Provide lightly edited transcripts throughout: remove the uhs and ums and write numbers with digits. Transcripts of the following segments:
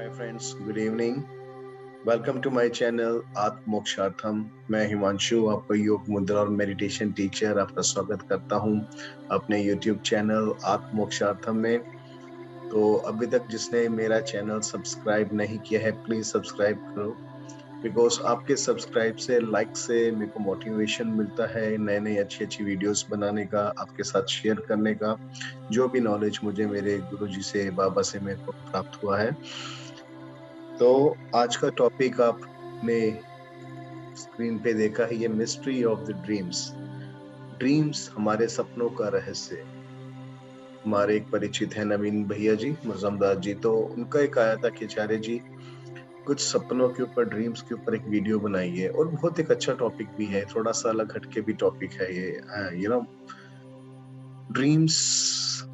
Hi friends, good evening. Welcome to my channel Atma Moksharthama. मैं हिमांशु, आपका योग मुद्रा और मेडिटेशन टीचर, आपका स्वागत करता हूं अपने यूट्यूब चैनल आत्म मोक्षार्थम में। तो अभी तक जिसने मेरा चैनल सब्सक्राइब नहीं किया है, प्लीज सब्सक्राइब करो, बिकॉज आपके सब्सक्राइब से, लाइक से मेरे को मोटिवेशन मिलता है नए नए अच्छी अच्छी वीडियोस बनाने का, आपके साथ शेयर करने का। जो भी नॉलेज मुझे मेरे गुरुजी से, बाबा से मेरे को प्राप्त हुआ है। तो आज का टॉपिक आपने स्क्रीन पे देखा है, ये mystery of the dreams. Dreams हमारे सपनों का रहस्य। हमारे एक परिचित है नवीन भैया जी, मुजम्मदार जी, तो उनका एक आया था कि आचार्य जी कुछ सपनों के ऊपर, ड्रीम्स के ऊपर एक वीडियो बनाइए। और बहुत एक अच्छा टॉपिक भी है, थोड़ा सा अलग हटके भी टॉपिक है ये। ड्रीम्स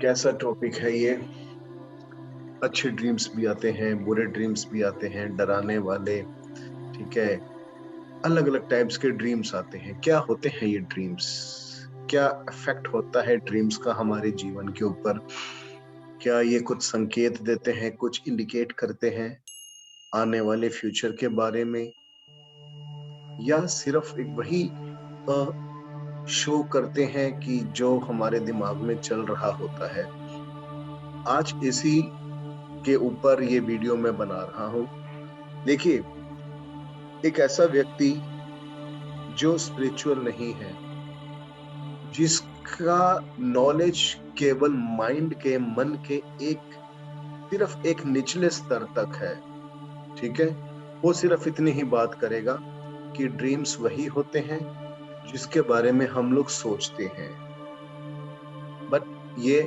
कैसा टॉपिक है ये। अच्छे ड्रीम्स भी आते हैं, बुरे ड्रीम्स भी आते हैं, डराने वाले, ठीक है। अलग अलग टाइप्स के ड्रीम्स आते हैं। क्या होते हैं ये ड्रीम्स? क्या इफेक्ट होता है ड्रीम्स का हमारे जीवन के ऊपर? क्या ये कुछ संकेत देते हैं, कुछ इंडिकेट करते हैं आने वाले फ्यूचर के बारे में, या सिर्फ एक वही शो करते हैं कि जो हमारे दिमाग में चल रहा होता है? आज इसी के ऊपर ये वीडियो मैं बना रहा हूं। देखिए, एक ऐसा व्यक्ति जो स्पिरिचुअल नहीं है, जिसका नॉलेज केवल माइंड के, मन के सिर्फ एक निचले स्तर तक है, ठीक है, वो सिर्फ इतनी ही बात करेगा कि ड्रीम्स वही होते हैं जिसके बारे में हम लोग सोचते हैं। बट ये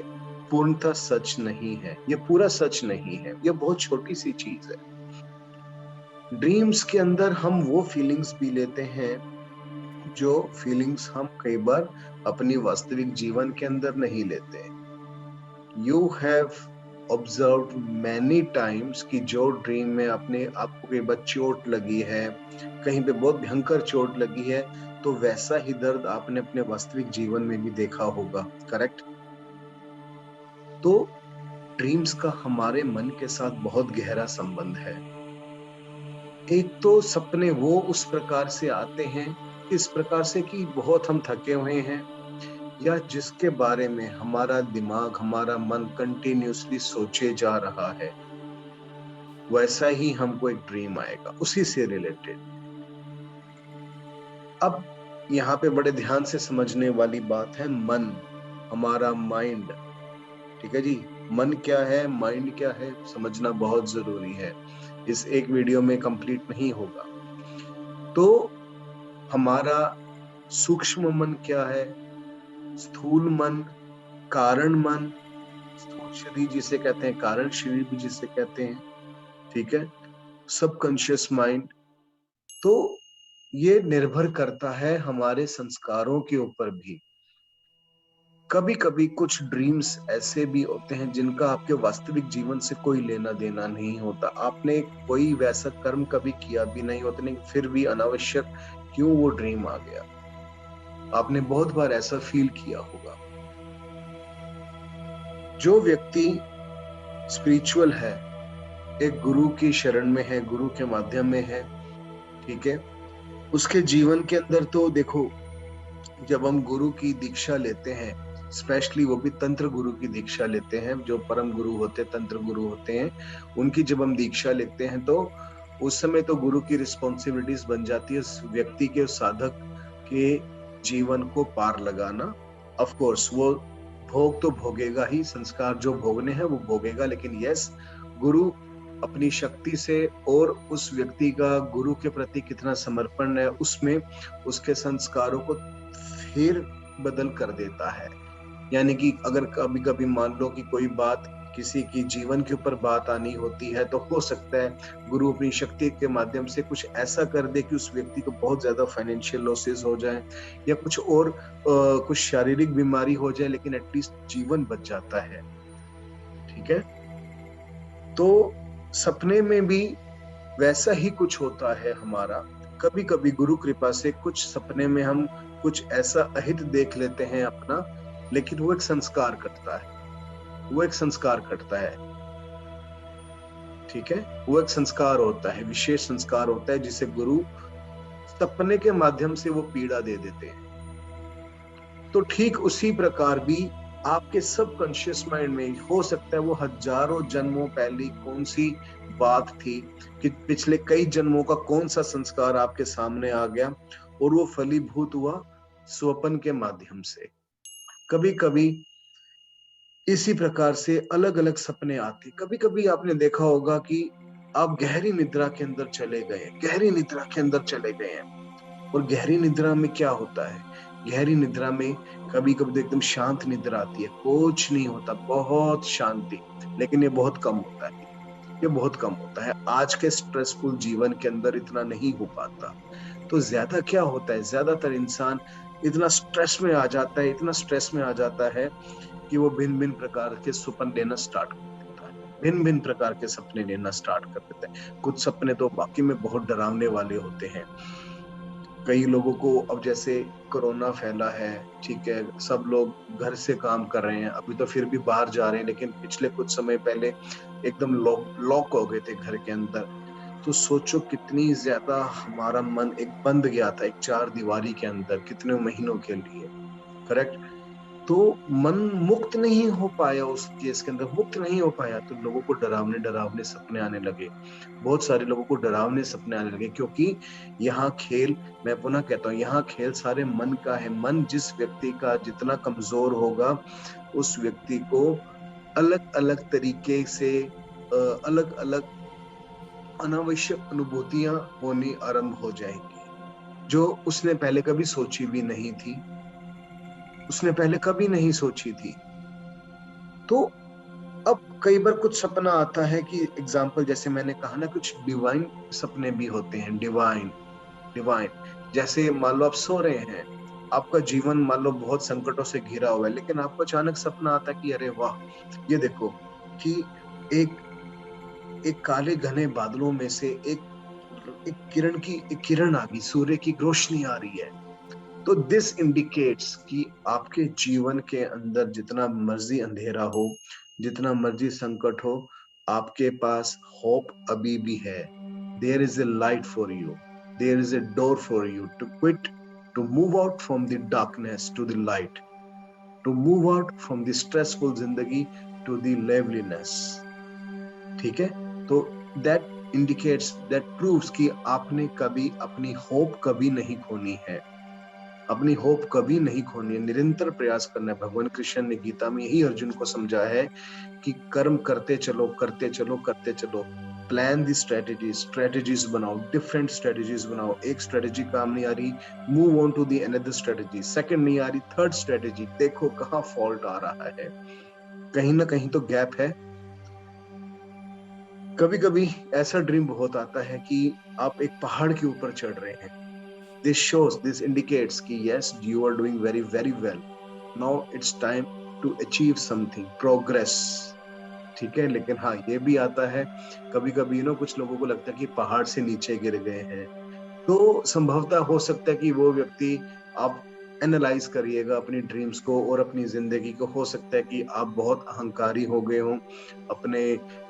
पूर्णतः सच नहीं है, ये पूरा सच नहीं है, ये बहुत छोटी सी चीज है। ड्रीम्स के अंदर हम वो फीलिंग्स भी लेते हैं जो फीलिंग्स हम कई बार अपनी वास्तविक जीवन के अंदर नहीं लेते। You have observe many times कि जो ड्रीम में अपने आपको कई बार चोट लगी है, कहीं पे बहुत भयंकर चोट लगी है, तो वैसा ही दर्द आपने अपने वास्तविक जीवन में भी देखा होगा, करेक्ट? तो ड्रीम्स का हमारे मन के साथ बहुत गहरा संबंध है। एक तो सपने वो उस प्रकार से आते हैं, इस प्रकार से कि बहुत हम थके हुए हैं, या जिसके बारे में हमारा दिमाग, हमारा मन कंटिन्यूअसली सोचे जा रहा है, वैसा ही हमको एक ड्रीम आएगा उसी से रिलेटेड। अब यहाँ पे बड़े ध्यान से समझने वाली बात है, मन, हमारा माइंड, ठीक है जी। मन क्या है, माइंड क्या है, समझना बहुत जरूरी है, इस एक वीडियो में कंप्लीट नहीं होगा। तो हमारा सूक्ष्म मन क्या है, स्थूल मन, कारण मन, स्थूल शरीर जिसे कहते हैं, कारण शरीर भी जिसे कहते हैं, ठीक है, सबकॉन्शियस माइंड। तो ये निर्भर करता है हमारे संस्कारों के ऊपर भी। कभी कभी कुछ ड्रीम्स ऐसे भी होते हैं जिनका आपके वास्तविक जीवन से कोई लेना देना नहीं होता, आपने कोई वैसा कर्म कभी किया भी नहीं होता, लेकिन फिर भी अनावश्यक क्यों वो ड्रीम आ गया। आपने बहुत बार ऐसा फील किया होगा। जो व्यक्ति स्पिरिचुअल है, एक गुरु की शरण में है, गुरु के माध्यम में है, ठीक है, उसके जीवन के अंदर तो देखो, जब हम गुरु की दीक्षा लेते हैं, स्पेशली वो भी तंत्र गुरु की दीक्षा लेते हैं, जो परम गुरु होते हैं, तंत्र गुरु होते हैं, उनकी जब हम दीक्षा लेते हैं तो उस समय तो गुरु की रिस्पॉन्सिबिलिटीज बन जाती है उस व्यक्ति के, उस साधक के जीवन को पार लगाना। ऑफ कोर्स वो भोग तो भोगेगा ही, संस्कार जो भोगने हैं वो भोगेगा, लेकिन यस, गुरु अपनी शक्ति से और उस व्यक्ति का गुरु के प्रति कितना समर्पण है, उसमें उसके संस्कारों को फिर बदल कर देता है। यानी कि अगर कभी कभी मान लो कि कोई बात, किसी की जीवन के ऊपर बात आनी होती है, तो हो सकता है गुरु अपनी शक्ति के माध्यम से कुछ ऐसा कर दे कि उस व्यक्ति को बहुत ज्यादा फाइनेंशियल लॉसेस हो जाए, या कुछ और कुछ शारीरिक बीमारी हो जाए, लेकिन एटलीस्ट जीवन बच जाता है, ठीक है। तो सपने में भी वैसा ही कुछ होता है हमारा। कभी कभी गुरु कृपा से कुछ सपने में हम कुछ ऐसा अहित देख लेते हैं अपना, लेकिन वो एक संस्कार करता है, वो एक संस्कार करता है। ठीक है, वो एक संस्कार होता है, विशेष संस्कार होता है जिसे गुरु सपने के माध्यम से वो पीड़ा दे देते हैं। तो ठीक उसी प्रकार भी आपके सबकॉन्शियस माइंड में हो सकता है वो हजारों जन्मों पहले कौन सी बात थी, कि पिछले कई जन्मों का कौन सा संस्कार आपके सामने आ गया और वो फलीभूत हुआ स्वप्न के माध्यम से। कभी कभी इसी प्रकार से अलग अलग सपने आते। कभी कभी आपने देखा होगा कि आप गहरी निद्रा के अंदर चले गए, गहरी निद्रा के अंदर चले गए हैं। और गहरी निद्रा में क्या होता है, गहरी निद्रा में कभी कभी तो एकदम शांत निद्रा आती है, कुछ नहीं होता, बहुत शांति। लेकिन ये बहुत कम होता है, ये बहुत कम होता है। आज के स्ट्रेसफुल जीवन के अंदर इतना नहीं हो पाता। तो ज्यादा क्या होता है, ज्यादातर इंसान इतना स्ट्रेस में आ जाता है, इतना स्ट्रेस में आ जाता है कि वो भिन्न भिन्न प्रकार के सपने लेना स्टार्ट कर देता है, भिन्न भिन्न प्रकार के सपने लेना स्टार्ट कर देता है। कुछ सपने तो वाकई में बहुत डरावने वाले होते हैं। कई लोगों को, अब जैसे कोरोना फैला है, ठीक है, सब लोग घर से काम कर रहे हैं, अभी तो फिर भी बाहर जा रहे हैं, लेकिन पिछले कुछ समय पहले एकदम लॉक लॉक हो गए थे घर के अंदर। तो सोचो कितनी ज्यादा हमारा मन एक बंद गया था, एक चार दीवारी के अंदर कितने महीनों के लिए। करेक्ट। तो मन मुक्त नहीं हो पाया, उस केस के अंदर मुक्त नहीं हो पाया, तो लोगों को डरावने डरावने सपने आने लगे। बहुत सारे लोगों को डरावने सपने आने लगे, क्योंकि यहाँ खेल, मैं पुनः कहता हूँ, यहाँ खेल सारे मन का है। मन जिस व्यक्ति का जितना कमजोर होगा, उस व्यक्ति को अलग अलग तरीके से अलग अलग अनावश्यक अनुभूतियां होनी आरंभ हो जाएंगी, जो उसने पहले कभी सोची भी नहीं थी, उसने पहले कभी नहीं सोची थी। तो अब कई बार कुछ सपना आता है कि एग्जाम्पल जैसे मैंने कहा ना, कुछ डिवाइन सपने भी होते हैं, डिवाइन डिवाइन। जैसे मान लो आप सो रहे हैं, आपका जीवन मान लो बहुत संकटों से घिरा हुआ है, लेकिन आपको अचानक सपना आता है कि अरे वाह, ये देखो कि एक एक काले घने बादलों में से एक किरण आ गई, सूर्य की रोशनी आ रही है। तो दिस इंडिकेट्स कि आपके जीवन के अंदर जितना मर्जी अंधेरा हो, जितना मर्जी संकट हो, आपके पास होप अभी भी है। There is a light for you, there is a door for you to quit, to move out from the darkness to the light, to move out from the stressful जिंदगी टू द लेवलीनेस। ठीक है। तो that indicates, that proves कि आपने कभी अपनी hope कभी नहीं खोनी है, अपनी होप कभी नहीं खोनी है, निरंतर प्रयास करना है। भगवान कृष्ण ने गीता में यही अर्जुन को समझाया है कि कर्म करते चलो, करते चलो, करते चलो। प्लान दी स्ट्रेटेजीज, स्ट्रेटेजीज बनाओ, डिफरेंट स्ट्रेटेजीज बनाओ। एक स्ट्रेटेजी काम नहीं आ रही, move on to the another strategy. Second नहीं आ रही, थर्ड स्ट्रेटेजी। देखो कहाँ फॉल्ट आ रहा है, कहीं ना कहीं तो गैप है। कभी कभी ऐसा ड्रीम बहुत आता है कि आप एक पहाड़ के ऊपर चढ़ रहे हैं। This shows, this indicates कि yes, you are doing very very well. Now it's time to achieve something, progress. ठीक है। लेकिन हाँ, ये भी आता है कभी कभी कुछ लोगों को लगता है कि पहाड़ से नीचे गिर गए हैं। तो संभवतः हो सकता है कि वो व्यक्ति, आप एनालाइज करिएगा अपनी ड्रीम्स को और अपनी जिंदगी को, हो सकता है कि आप बहुत अहंकारी हो गए हों अपने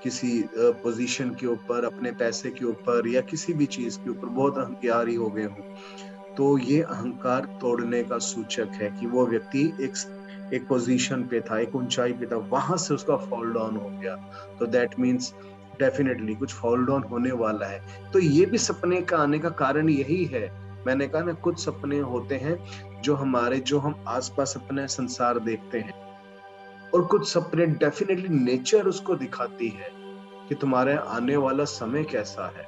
किसी पोजीशन के ऊपर, अपने पैसे के ऊपर, या किसी भी चीज के ऊपर बहुत अहंकारी हो गए हों। तो ये अहंकार तोड़ने का सूचक है कि वो व्यक्ति एक पोजीशन पे था, एक ऊंचाई पे था, वहां से उसका फॉल डाउन हो गया। तो दैट मीन्स डेफिनेटली कुछ फॉल डाउन होने वाला है। तो ये भी सपने का आने का कारण यही है। मैंने कहा ना, कुछ सपने होते हैं जो हम आसपास अपने संसार देखते हैं, और कुछ सपने डेफिनेटली नेचर उसको दिखाती है कि तुम्हारे आने वाला समय कैसा है।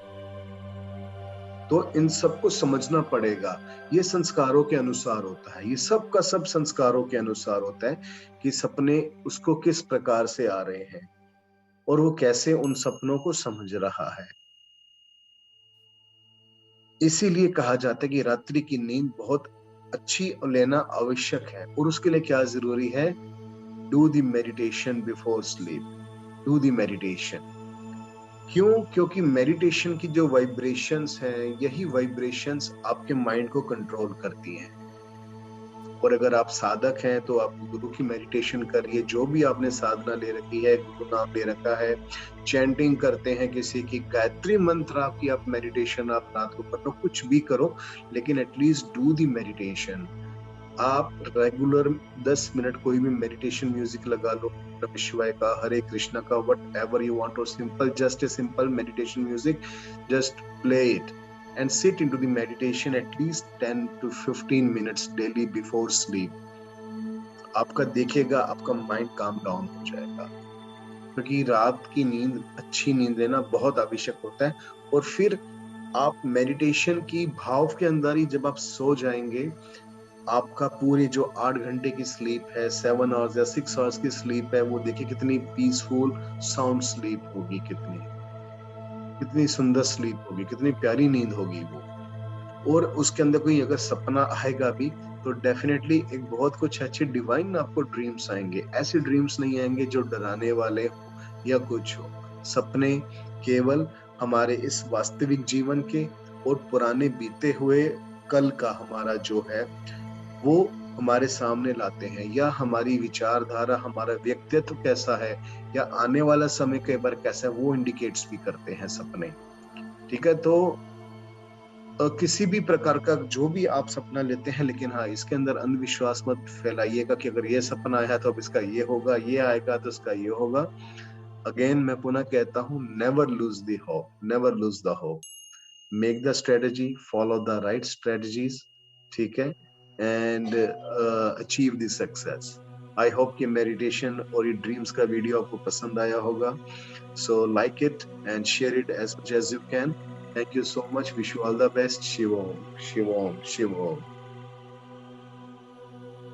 तो इन सबको समझना पड़ेगा। ये संस्कारों के अनुसार होता है, ये सब का सब संस्कारों के अनुसार होता है कि सपने उसको किस प्रकार से आ रहे हैं और वो कैसे उन सपनों को समझ रहा है। इसीलिए कहा जाता है कि रात्रि की नींद बहुत अच्छी लेना आवश्यक है। और उसके लिए क्या जरूरी है? Do the meditation before sleep, do the meditation. क्यों? क्योंकि मेडिटेशन की जो वाइब्रेशंस हैं, यही वाइब्रेशंस आपके माइंड को कंट्रोल करती हैं। और अगर आप साधक हैं तो आप गुरु की मेडिटेशन करिए। जो भी आपने साधना ले रखी है, गुरु नाम ले रखा है, चैंटिंग करते हैं किसी की, गायत्री मंत्र आपकी, आप मेडिटेशन आप रात को कर लो, कुछ भी करो, लेकिन एटलीस्ट डू दी मेडिटेशन। आप रेगुलर 10 मिनट कोई भी मेडिटेशन म्यूजिक लगा लो, नमः शिवाय का, हरे कृष्णा का, वट एवर यू वांट, और simple, just a simple meditation music, just play it and sit into the meditation at least 10 to 15 minutes daily before sleep. आपका देखिएगा आपका माइंड काम डाउन हो जाएगा, क्योंकि रात की नींद, अच्छी नींद लेना बहुत आवश्यक होता है। और फिर आप मेडिटेशन की भाव के अंदर ही जब आप सो जाएंगे, आपका पूरे जो 8 घंटे की स्लीप है, 7 आवर्स या 6 आवर्स की स्लीप है, वो देखिए कितनी पीसफुल साउंड स्लीप होगी, कितनी सुंदर स्लीप होगी, कितनी प्यारी नींद होगी वो। और उसके अंदर कोई अगर सपना आएगा भी तो डेफिनेटली एक बहुत कुछ अच्छे डिवाइन आपको ड्रीम्स आएंगे। ऐसे ड्रीम्स नहीं आएंगे जो डराने वाले हो या कुछ हो। सपने केवल हमारे इस वास्तविक जीवन के और पुराने बीते हुए कल का हमारा जो है वो हमारे सामने लाते हैं, या हमारी विचारधारा, हमारा व्यक्तित्व कैसा है, या आने वाला समय कई बार कैसा है, वो इंडिकेट्स भी करते हैं सपने। ठीक है, तो किसी भी प्रकार का जो भी आप सपना लेते हैं, लेकिन हाँ, इसके अंदर अंधविश्वास मत फैलाइएगा कि अगर ये सपना आया तो अब इसका ये होगा, ये आएगा तो इसका ये होगा। अगेन मैं पुनः कहता हूँ, never lose the hope, never lose the hope. Make the strategy, follow the right strategies, ठीक है, and achieve the success. I hope कि मेडिटेशन और ये ड्रीम्स का वीडियो आपको पसंद आया होगा। So like it and share it as much as you can. Thank you so much. Wish you all the best. Shivom, Shivom, Shivom.